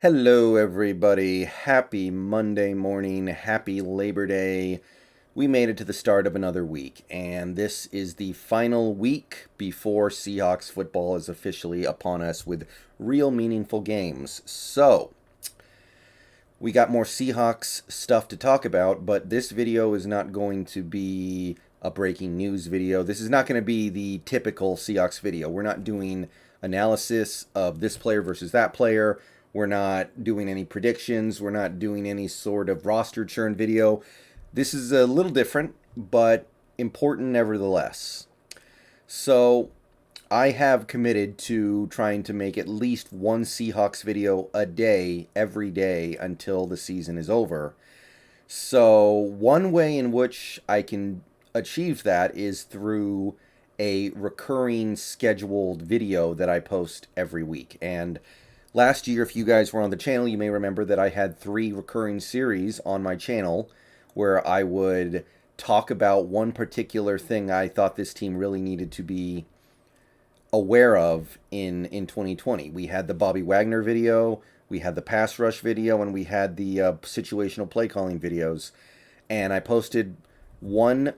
Hello, everybody. Happy Monday morning. Happy Labor Day. We made it to the start of another week, and this is the final week before Seahawks football is officially upon us with real meaningful games. So, we got more Seahawks stuff to talk about, but this video is not going to be a breaking news video. This is not going to be the typical Seahawks video. We're not doing analysis of this player versus that player. We're not doing any predictions. We're not doing any sort of roster churn video. This is a little different, but important nevertheless. So, I have committed to trying to make at least one Seahawks video a day, every day, until the season is over. So, one way in which I can achieve that is through a recurring scheduled video that I post every week. And last year, if you guys were on the channel, you may remember that I had 3 recurring series on my channel where I would talk about one particular thing I thought this team really needed to be aware of in 2020. We had the Bobby Wagner video, we had the pass rush video, and we had the situational play calling videos. And I posted one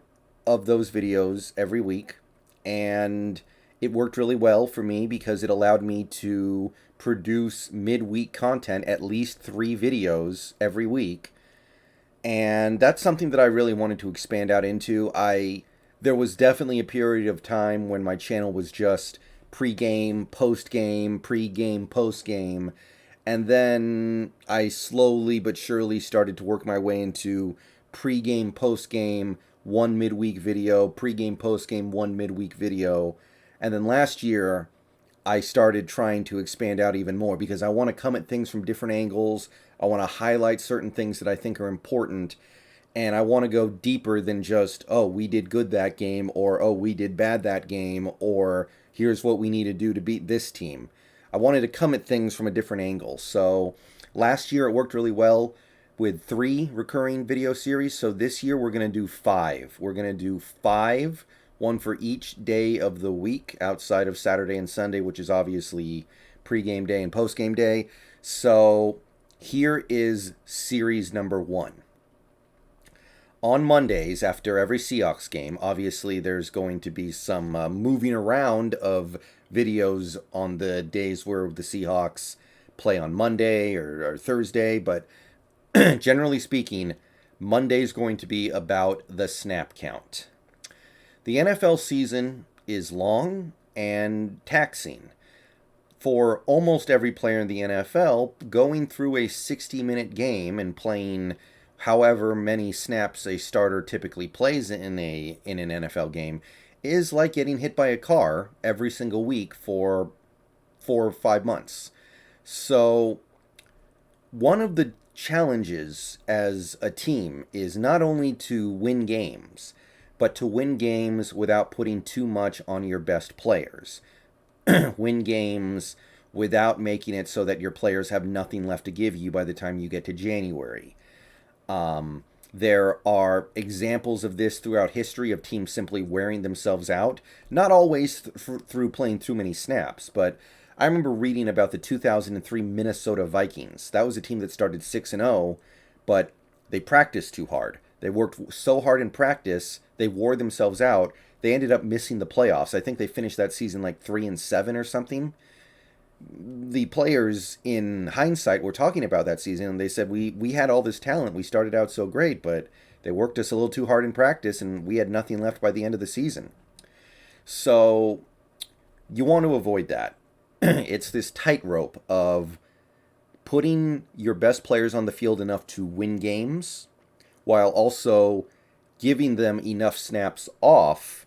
of those videos every week, and it worked really well for me because it allowed me to produce midweek content, at least 3 videos every week. And that's something that I really wanted to expand out into. There was definitely a period of time when my channel was just pre-game, post-game, pre-game, post-game. And then I slowly but surely started to work my way into pre-game, post-game, one midweek video, pre-game, post-game, one midweek video. And then last year, I started trying to expand out even more because I want to come at things from different angles. I want to highlight certain things that I think are important. And I want to go deeper than just, oh, we did good that game, or oh, we did bad that game, or here's what we need to do to beat this team. I wanted to come at things from a different angle. So last year it worked really well with 3 recurring video series. So this year we're going to do 5. We're going to do 5, one for each day of the week outside of Saturday and Sunday, which is obviously pregame day and postgame day. So here is series number 1. On Mondays, after every Seahawks game, obviously there's going to be some moving around of videos on the days where the Seahawks play on Monday or Thursday, but generally speaking, Monday's going to be about the snap count. The NFL season is long and taxing. For almost every player in the NFL, going through a 60-minute game and playing however many snaps a starter typically plays in an NFL game is like getting hit by a car every single week for 4 or 5 months. So one of the challenges as a team is not only to win games, but to win games without putting too much on your best players. Win games without making it so that your players have nothing left to give you by the time you get to January. There are examples of this throughout history of teams simply wearing themselves out, not always through playing too many snaps, but I remember reading about the 2003 Minnesota Vikings. That was a team that started 6-0, but they practiced too hard. They worked so hard in practice, they wore themselves out. They ended up missing the playoffs. I think they finished that season like 3-7 or something. The players in hindsight were talking about that season, and they said we had all this talent. We started out so great, but they worked us a little too hard in practice, and we had nothing left by the end of the season. So you want to avoid that. It's this tightrope of putting your best players on the field enough to win games while also giving them enough snaps off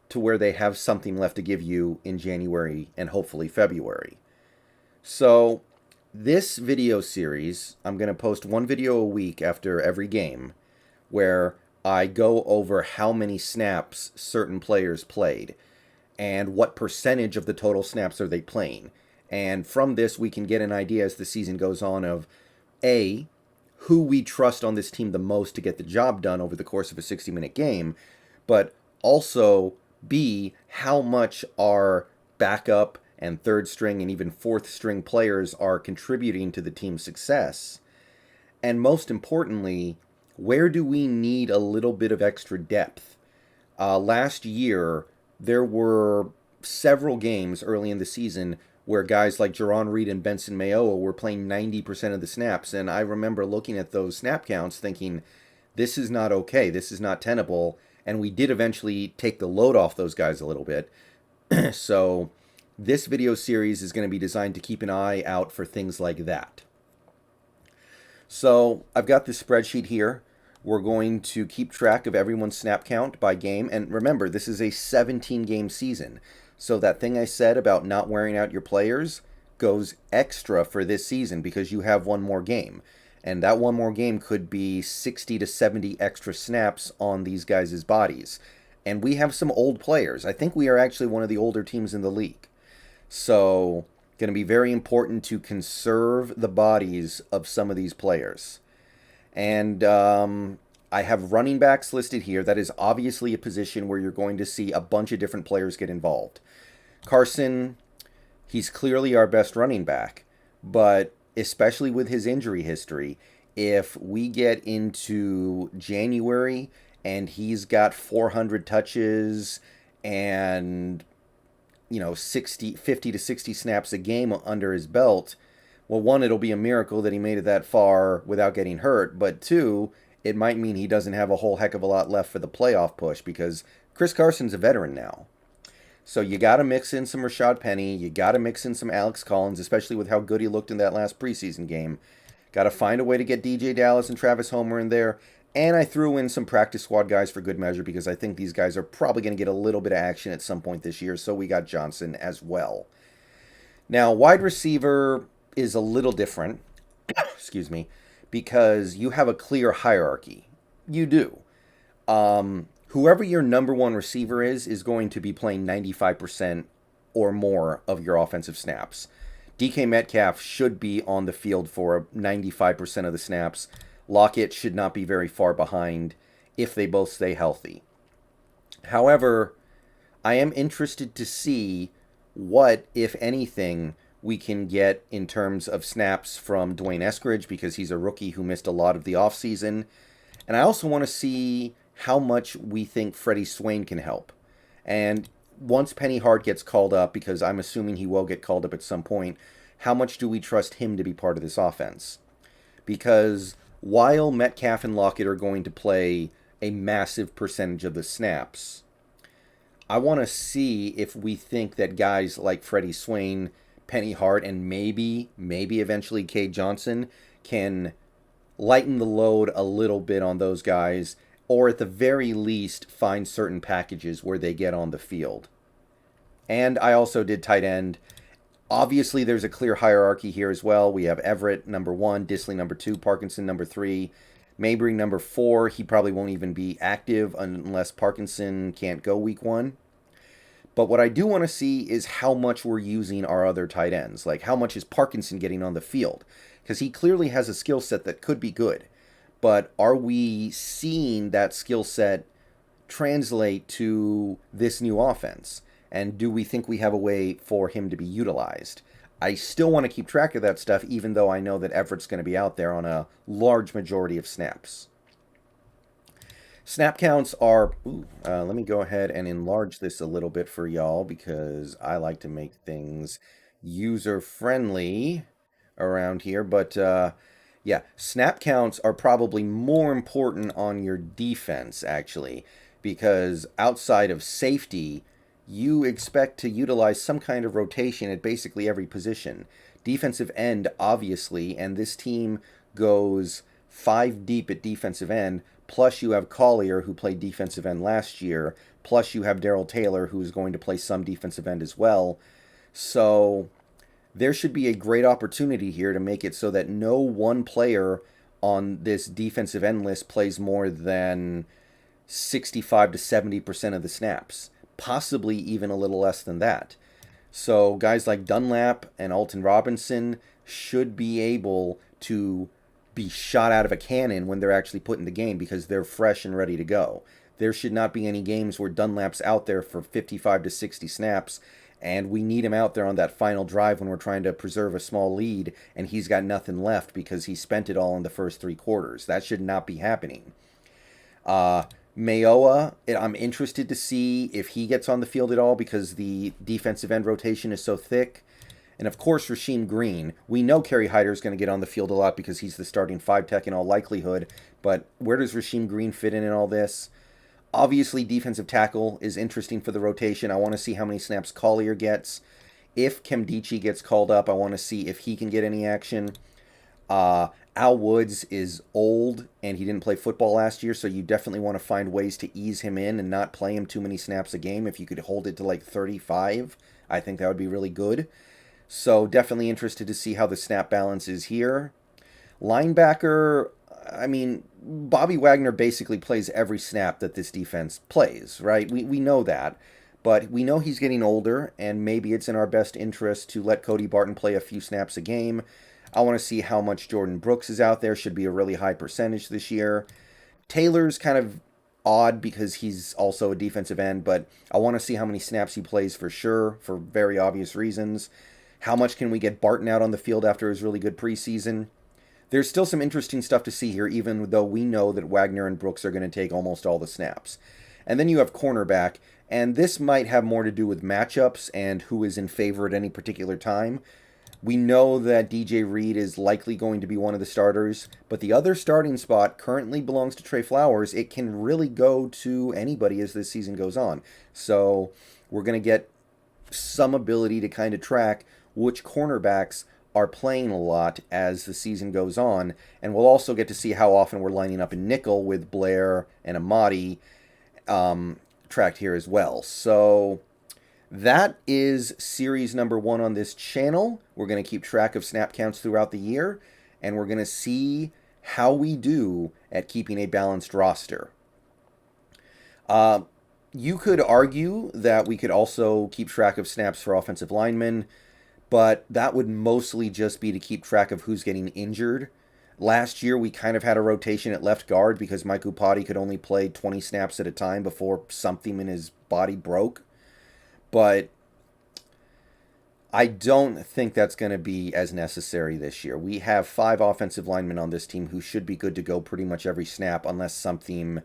to where they have something left to give you in January and hopefully February. So this video series, I'm going to post one video a week after every game where I go over how many snaps certain players played and what percentage of the total snaps are they playing. And from this, we can get an idea as the season goes on of A, who we trust on this team the most to get the job done over the course of a 60-minute game, but also B, how much our backup and third string and even fourth string players are contributing to the team's success? And most importantly, where do we need a little bit of extra depth? Last year, there were several games early in the season where guys like Jaron Reed and Benson Mayowa were playing 90% of the snaps. And I remember looking at those snap counts thinking, this is not okay. This is not tenable. And we did eventually take the load off those guys a little bit. So this video series is going to be designed to keep an eye out for things like that. So I've got this spreadsheet here. We're going to keep track of everyone's snap count by game. And remember, this is a 17-game season. So that thing I said about not wearing out your players goes extra for this season because you have one more game. And that one more game could be 60 to 70 extra snaps on these guys' bodies. And we have some old players. I think we are actually one of the older teams in the league. So going to be very important to conserve the bodies of some of these players. And I have running backs listed here. That is obviously a position where you're going to see a bunch of different players get involved. Carson, he's clearly our best running back. But especially with his injury history, if we get into January and he's got 400 touches and 50 to 60 snaps a game under his belt, well, one, it'll be a miracle that he made it that far without getting hurt. But two, it might mean he doesn't have a whole heck of a lot left for the playoff push because Chris Carson's a veteran now. So you got to mix in some Rashad Penny. You got to mix in some Alex Collins, especially with how good he looked in that last preseason game. Got to find a way to get DJ Dallas and Travis Homer in there. And I threw in some practice squad guys for good measure because I think these guys are probably going to get a little bit of action at some point this year. So we got Johnson as well. Now, wide receiver is a little different, excuse me, because you have a clear hierarchy. You do. Whoever your number one receiver is going to be playing 95% or more of your offensive snaps. DK Metcalf should be on the field for 95% of the snaps. Lockett should not be very far behind if they both stay healthy. However, I am interested to see what, if anything, we can get in terms of snaps from Dwayne Eskridge because he's a rookie who missed a lot of the offseason. And I also want to see how much we think Freddie Swain can help. And once Penny Hart gets called up, because I'm assuming he will get called up at some point, how much do we trust him to be part of this offense? Because while Metcalf and Lockett are going to play a massive percentage of the snaps, I want to see if we think that guys like Freddie Swain, Penny Hart, and maybe eventually Cade Johnson can lighten the load a little bit on those guys, or at the very least find certain packages where they get on the field. And I also did tight end. Obviously, there's a clear hierarchy here as well. We have Everett, number 1, Disley, number 2, Parkinson, number 3, Mabry, number 4. He probably won't even be active unless Parkinson can't go week 1. But what I do want to see is how much we're using our other tight ends. Like, how much is Parkinson getting on the field? Because he clearly has a skill set that could be good. But are we seeing that skill set translate to this new offense? And do we think we have a way for him to be utilized? I still want to keep track of that stuff, even though I know that Everett's going to be out there on a large majority of snaps. Snap counts are... let me go ahead and enlarge this a little bit for y'all, because I like to make things user-friendly around here. But, yeah, snap counts are probably more important on your defense, actually, because outside of safety, you expect to utilize some kind of rotation at basically every position. Defensive end, obviously, and this team goes 5 deep at defensive end, plus you have Collier, who played defensive end last year, plus you have Darrell Taylor, who's going to play some defensive end as well. So there should be a great opportunity here to make it so that no one player on this defensive end list plays more than 65 to 70% of the snaps. Possibly even a little less than that. So guys like Dunlap and Alton Robinson should be able to be shot out of a cannon when they're actually put in the game because they're fresh and ready to go. There should not be any games where Dunlap's out there for 55 to 60 snaps And we need him out there on that final drive when we're trying to preserve a small lead, and he's got nothing left because he spent it all in the first 3 quarters. That should not be happening. Mayoa, I'm interested to see if he gets on the field at all because the defensive end rotation is so thick. And of course, Rasheem Green. We know Kerry Hyder is going to get on the field a lot because he's the starting 5-tech in all likelihood. But where does Rasheem Green fit in all this? Obviously, defensive tackle is interesting for the rotation. I want to see how many snaps Collier gets. If Kemdichi gets called up, I want to see if he can get any action. Al Woods is old, and he didn't play football last year, so you definitely want to find ways to ease him in and not play him too many snaps a game. If you could hold it to like 35, I think that would be really good. So definitely interested to see how the snap balance is here. Linebacker, I mean, Bobby Wagner basically plays every snap that this defense plays, right? We know that. But we know he's getting older, and maybe it's in our best interest to let Cody Barton play a few snaps a game. I want to see how much Jordan Brooks is out there. Should be a really high percentage this year. Taylor's kind of odd because he's also a defensive end, but I want to see how many snaps he plays for sure, for very obvious reasons. How much can we get Barton out on the field after his really good preseason? There's still some interesting stuff to see here, even though we know that Wagner and Brooks are going to take almost all the snaps. And then you have cornerback, and this might have more to do with matchups and who is in favor at any particular time. We know that DJ Reed is likely going to be one of the starters, but the other starting spot currently belongs to Trey Flowers. It can really go to anybody as this season goes on. So we're going to get some ability to kind of track which cornerbacks are playing a lot as the season goes on, and we'll also get to see how often we're lining up in nickel with Blair and Amadi tracked here as well. So that is series number 1 on this channel. We're going to keep track of snap counts throughout the year, and we're going to see how we do at keeping a balanced roster. You could argue that we could also keep track of snaps for offensive linemen, but that would mostly just be to keep track of who's getting injured. Last year, we kind of had a rotation at left guard because Mike Upati could only play 20 snaps at a time before something in his body broke. But I don't think that's going to be as necessary this year. We have 5 offensive linemen on this team who should be good to go pretty much every snap unless something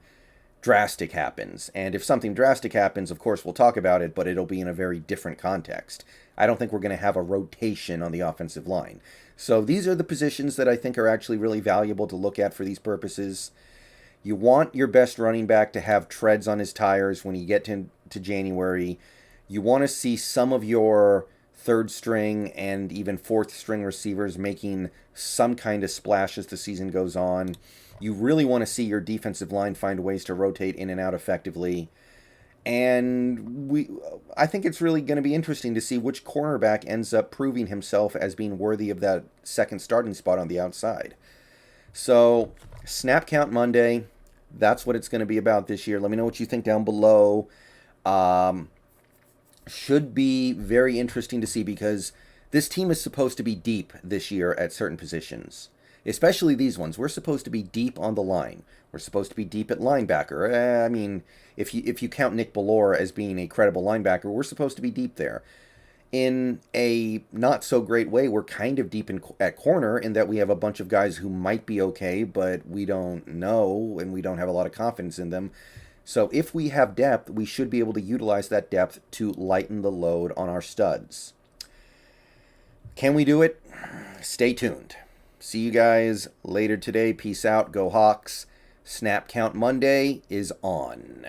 drastic happens. And if something drastic happens, of course, we'll talk about it, but it'll be in a very different context. I don't think we're going to have a rotation on the offensive line. So these are the positions that I think are actually really valuable to look at for these purposes. You want your best running back to have treads on his tires when you get to January. You want to see some of your third string and even fourth string receivers making some kind of splash as the season goes on. You really want to see your defensive line find ways to rotate in and out effectively. And I think it's really going to be interesting to see which cornerback ends up proving himself as being worthy of that second starting spot on the outside. So, Snap Count Monday, that's what it's going to be about this year. Let me know what you think down below. Should be very interesting to see because this team is supposed to be deep this year at certain positions. Especially these ones. We're supposed to be deep on the line. We're supposed to be deep at linebacker. I mean, if you count Nick Bellore as being a credible linebacker, we're supposed to be deep there. In a not so great way, we're kind of deep at corner in that we have a bunch of guys who might be okay, but we don't know and we don't have a lot of confidence in them. So if we have depth, we should be able to utilize that depth to lighten the load on our studs. Can we do it? Stay tuned. See you guys later today. Peace out. Go Hawks. Snap Count Monday is on.